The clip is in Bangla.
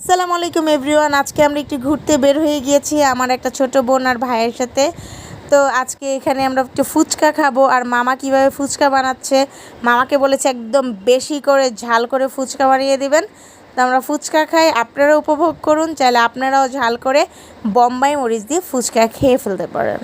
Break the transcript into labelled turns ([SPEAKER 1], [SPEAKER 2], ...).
[SPEAKER 1] আসসালামু আলাইকুম এভরিওয়ান। আজকে আমরা একটু ঘুরতে বের হয়ে গিয়েছি আমার একটা ছোট বোন আর ভাইয়ের সাথে। তো আজকে এখানে আমরা একটু ফুচকা খাবো, আর মামা কিভাবে ফুচকা বানাচ্ছে, মামাকে বলেছে একদম বেশি করে ঝাল করে ফুচকা বানিয়ে দিবেন। তো আমরা ফুচকা খাই, আপনারা উপভোগ করুন, চাইলে আপনারাও ঝাল করে বোম্বাই মরিচ দিয়ে ফুচকা খেয়ে ফেলতে পারেন।